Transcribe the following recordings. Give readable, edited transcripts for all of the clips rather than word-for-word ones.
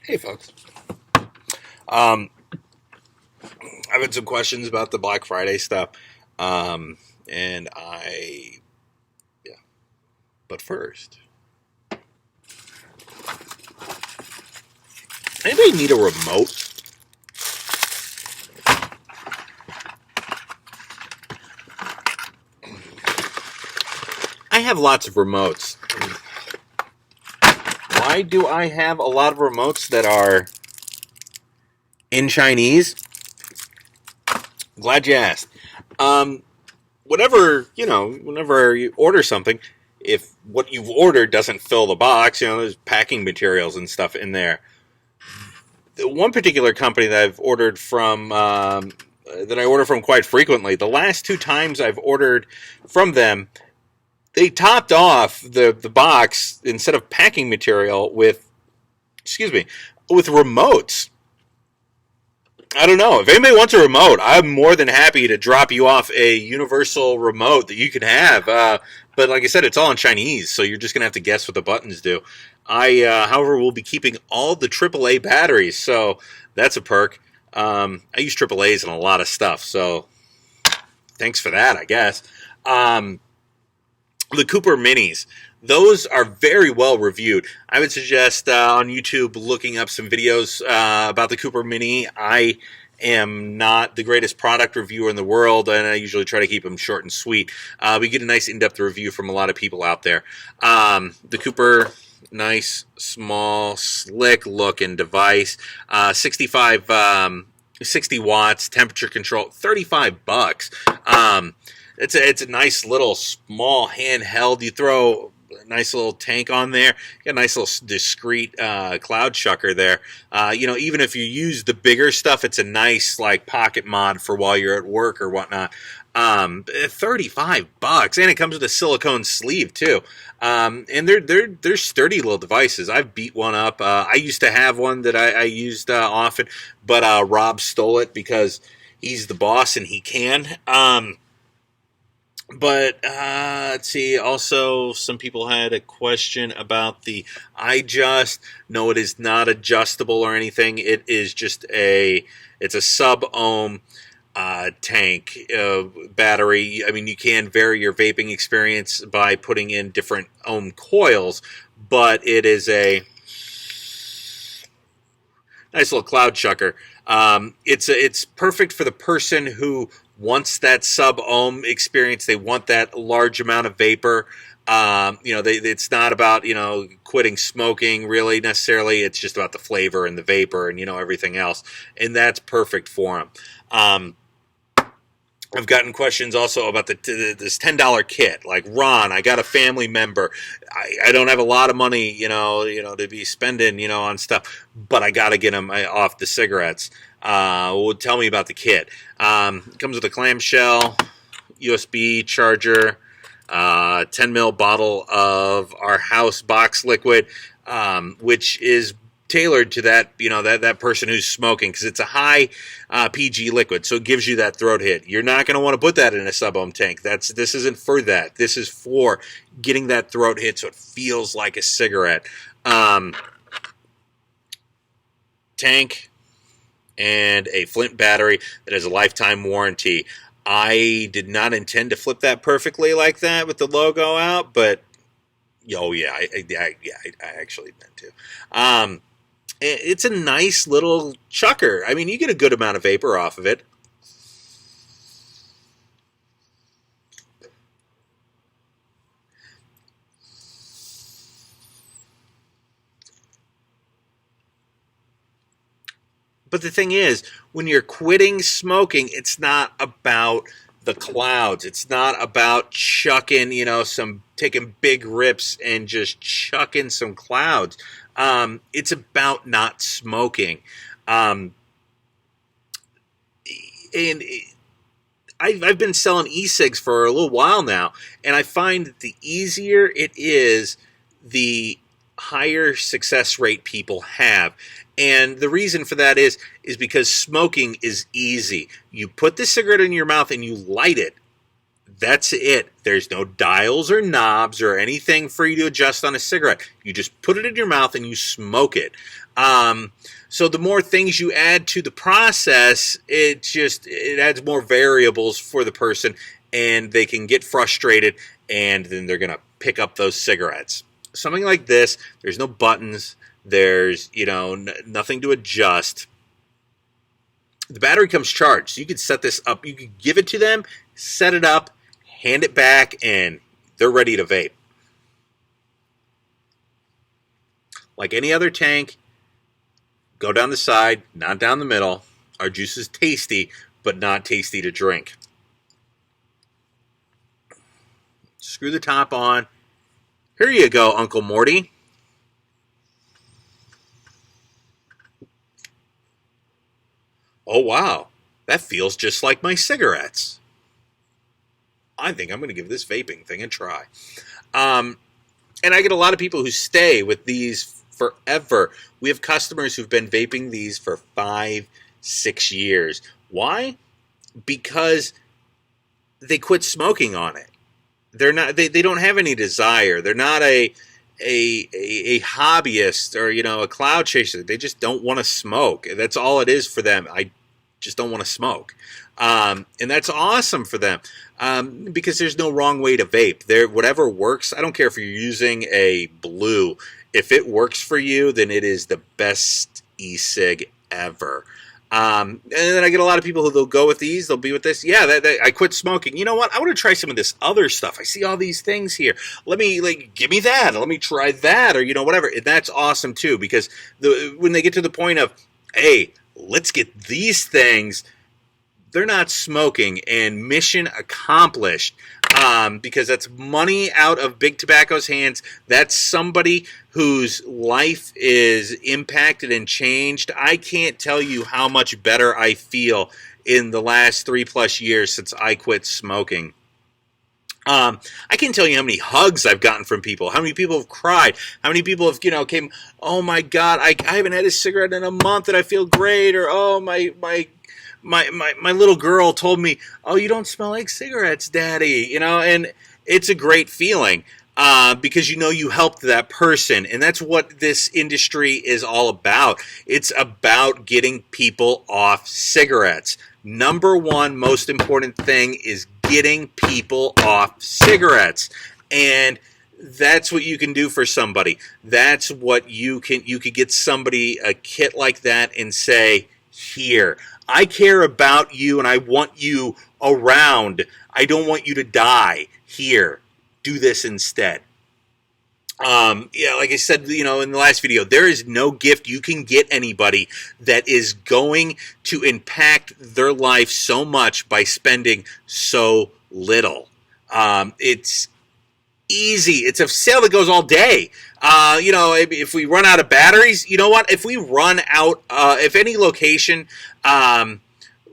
Hey, folks. Um, I've had some questions about the Black Friday stuff, and yeah. But first, anybody need a remote? I have lots of remotes. Why do I have a lot of remotes that are in Chinese? Glad you asked. Um, whenever you order something, if what you've ordered doesn't fill the box, there's packing materials and stuff in there. The one particular company that I've ordered from, that I order from quite frequently, the last two times I've ordered from them, they topped off the box instead of packing material with, with remotes. I don't know. If anybody wants a remote, I'm more than happy to drop you off a universal remote that you can have. But like I said, it's all in Chinese, so you're just going to have to guess what the buttons do. However, will be keeping all the AAA batteries, so that's a perk. I use AAAs in a lot of stuff, so thanks for that, I guess. The Cooper Minis. Those are very well reviewed. I would suggest on YouTube looking up some videos about the Cooper Mini. I am not the greatest product reviewer in the world, and I usually try to keep them short and sweet. We get a nice in-depth review from a lot of people out there. The Cooper, nice, small, slick-looking device. 60 watts, temperature control, $35. It's a nice little small handheld. You throw a nice little tank on there. You got a nice little discreet cloud chucker there. Even if you use the bigger stuff, it's a nice like pocket mod for while you're at work or whatnot. $35, and it comes with a silicone sleeve too. And they're sturdy little devices. I've beat one up. I used to have one that I used often, but Rob stole it because he's the boss and he can. Let's see. Also, some people had a question about the iJust. No, it is not adjustable or anything. It is just it's a sub-ohm tank battery. I mean, you can vary your vaping experience by putting in different ohm coils, but it is a nice little cloud chucker. It's perfect for the person who wants that sub-ohm experience. They want that large amount of vapor. It's not about, quitting smoking really necessarily. It's just about the flavor and the vapor and, everything else. And that's perfect for them. I've gotten questions also about this $10 kit. Like, Ron, I got a family member. I don't have a lot of money, to be spending, on stuff, but I got to get them off the cigarettes. Tell me about the kit. It comes with a clamshell, USB charger, 10 ml bottle of our house box liquid, which is tailored to that, that person who's smoking, because it's a high PG liquid, so it gives you that throat hit. You're not going to want to put that in a sub-ohm tank. This isn't for that. This is for getting that throat hit so it feels like a cigarette. Tank and a Flint battery that has a lifetime warranty. I did not intend to flip that perfectly like that with the logo out, but I actually meant to. It's a nice little chucker. I mean, you get a good amount of vapor off of it. But the thing is, when you're quitting smoking, it's not about the clouds. It's not about chucking, taking big rips and just chucking some clouds. It's about not smoking. And I've been selling e-cigs for a little while now, and I find that the easier it is, the higher success rate people have. And the reason for that is because smoking is easy. You put the cigarette in your mouth and you light it. That's it. There's no dials or knobs or anything for you to adjust on a cigarette. You just put it in your mouth and you smoke it. So the more things you add to the process, it adds more variables for the person, and they can get frustrated, and then they're going to pick up those cigarettes. Something like this, there's no buttons, there's, nothing to adjust. The battery comes charged. So you could set this up. You could give it to them, set it up, hand it back, and they're ready to vape. Like any other tank, go down the side, not down the middle. Our juice is tasty, but not tasty to drink. Screw the top on. Here you go, Uncle Morty. Oh, wow. That feels just like my cigarettes. I think I'm going to give this vaping thing a try. And I get a lot of people who stay with these forever. We have customers who've been vaping these for 5, 6 years. Why? Because they quit smoking on it. They're not. They don't have any desire. They're not a hobbyist or a cloud chaser. They just don't want to smoke. That's all it is for them. I just don't want to smoke, and that's awesome for them because there's no wrong way to vape. Whatever works. I don't care if you're using a blue. If it works for you, then it is the best e-cig ever. And then I get a lot of people who they'll go with these, they'll be with this. Yeah, I quit smoking. You know what? I want to try some of this other stuff. I see all these things here. Let me, give me that. Let me try that, or, whatever. And that's awesome, too, because when they get to the point of, hey, let's get these things, they're not smoking, and mission accomplished. Because that's money out of Big Tobacco's hands. That's somebody whose life is impacted and changed. I can't tell you how much better I feel in the last 3+ years since I quit smoking. I can't tell you how many hugs I've gotten from people, how many people have cried, how many people have, came, oh my God, I haven't had a cigarette in a month and I feel great, or oh my little girl told me, oh, you don't smell like cigarettes, Daddy, and it's a great feeling because you helped that person, and that's what this industry is all about. It's about getting people off cigarettes. Number one most important thing is getting people off cigarettes, and that's what you can do for somebody. That's what you could get somebody a kit like that and say, here, I care about you and I want you around. I don't want you to die. Here, do this instead. Like I said, in the last video, there is no gift you can get anybody that is going to impact their life so much by spending so little. It's easy. It's a sale that goes all day. If we run out of batteries, you know what? If we run out, if any location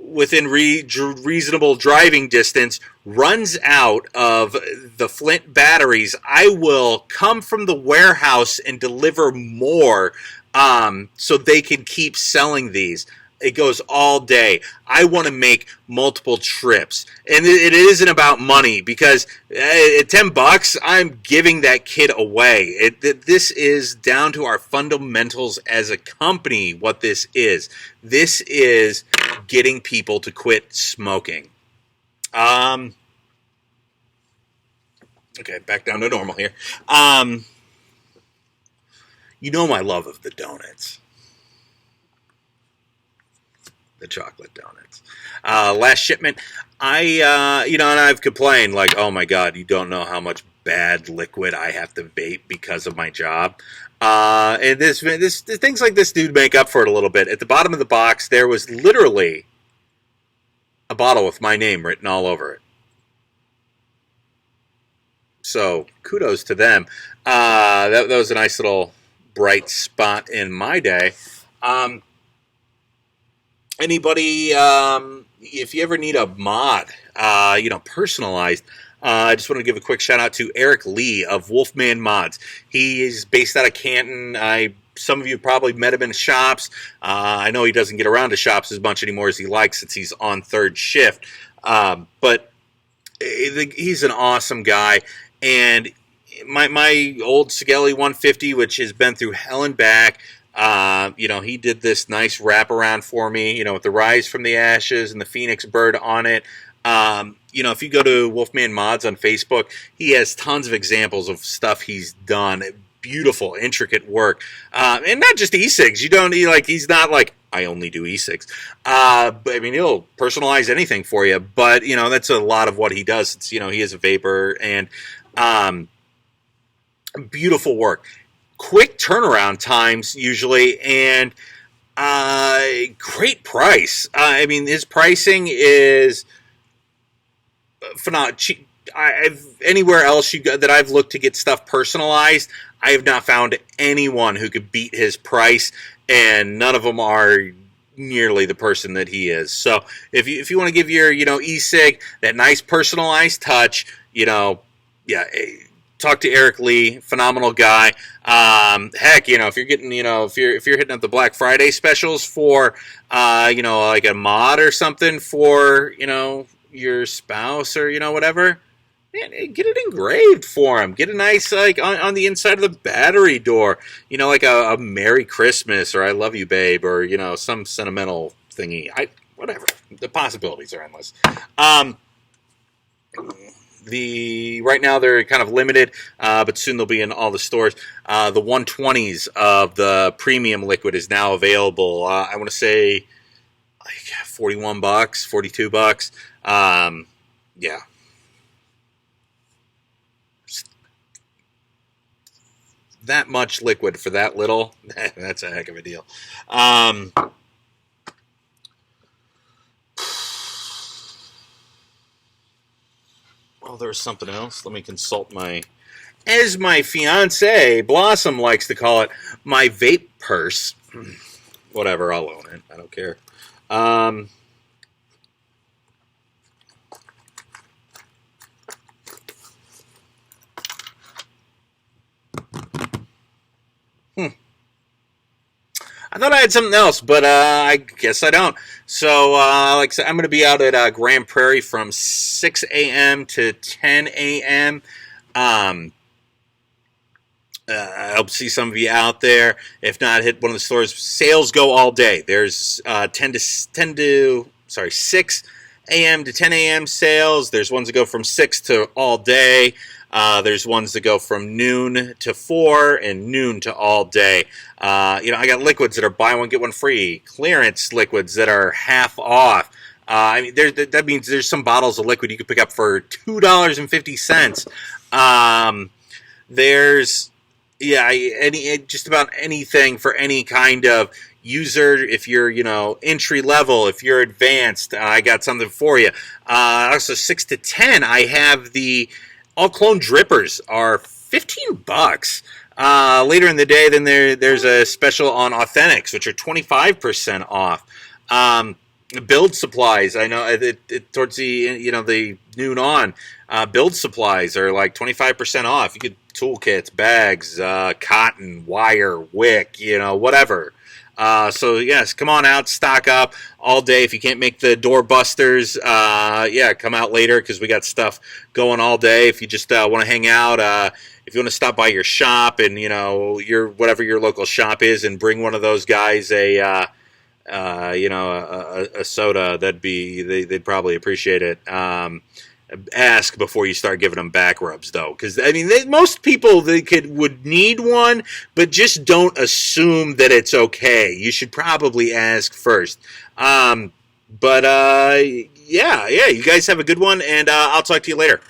within reasonable driving distance runs out of the Flint batteries, I will come from the warehouse and deliver more so they can keep selling these. It goes all day. I want to make multiple trips. And it isn't about money because at $10, I'm giving that kid away. This is down to our fundamentals as a company, what this is. This is getting people to quit smoking. Okay, back down to normal here. My love of the donuts. The chocolate donuts. Last shipment, and I've complained like, oh my God, you don't know how much bad liquid I have to vape because of my job. And this things like this do make up for it a little bit. At the bottom of the box, there was literally a bottle with my name written all over it. So kudos to them. That was a nice little bright spot in my day. Anybody, if you ever need a mod, personalized, I just want to give a quick shout out to Eric Lee of Wolfman Mods. He is based out of Canton. Some of you probably met him in shops. I know he doesn't get around to shops as much anymore as he likes since he's on third shift. But he's an awesome guy. And my old Sigelli 150, which has been through hell and back, he did this nice wraparound for me, with the Rise from the Ashes and the Phoenix Bird on it. If you go to Wolfman Mods on Facebook, he has tons of examples of stuff he's done. Beautiful, intricate work. And not just e-cigs. He's not like, I only do e-cigs. But I mean, he'll personalize anything for you. But, that's a lot of what he does. It's, he is a vapor, and beautiful work. Quick turnaround times usually, and great price. His pricing is phenomenal. Anywhere else that I've looked to get stuff personalized, I have not found anyone who could beat his price, and none of them are nearly the person that he is. So if you want to give your e-cig that nice personalized touch, talk to Eric Lee, phenomenal guy. Heck, if you're getting, if you're hitting up the Black Friday specials for, like a mod or something for, your spouse or, whatever, man, get it engraved for him. Get a nice, like, on the inside of the battery door, like a Merry Christmas or I love you, babe, or, some sentimental thingy. Whatever. The possibilities are endless. Right now they're kind of limited, but soon they'll be in all the stores. The 120s of the premium liquid is now available. I want to say like $41, $42. Yeah. That much liquid for that little, that's a heck of a deal. Oh, there was something else. Let me consult as my fiance, Blossom, likes to call it, my vape purse. Whatever, I'll own it. I don't care. I thought I had something else, but I guess I don't. So, like I said, I'm going to be out at Grand Prairie from 6 a.m. to 10 a.m. I hope to see some of you out there. If not, hit one of the stores. Sales go all day. There's 6 a.m. to 10 a.m. sales. There's ones that go from 6 to all day. There's ones that go from noon to 4 and noon to all day. I got liquids that are buy one, get one free. Clearance liquids that are half off. That means there's some bottles of liquid you can pick up for $2.50. There's, just about anything for any kind of user. If you're, entry level, if you're advanced, I got something for you. Also 6 to 10, I have the all clone drippers are $15. Later in the day, then there's a special on Authentics, which are 25% off. Build supplies, I know towards the the noon on, build supplies are like 25% off. You get toolkits, bags, cotton, wire, wick, whatever. So yes, come on out, stock up all day. If you can't make the doorbusters, come out later because we got stuff going all day. If you just want to hang out, if you want to stop by your shop and whatever your local shop is, and bring one of those guys a soda, they'd probably appreciate it. Ask before you start giving them back rubs, though, because most people would need one, but just don't assume that it's okay. You should probably ask first. You guys have a good one, and I'll talk to you later.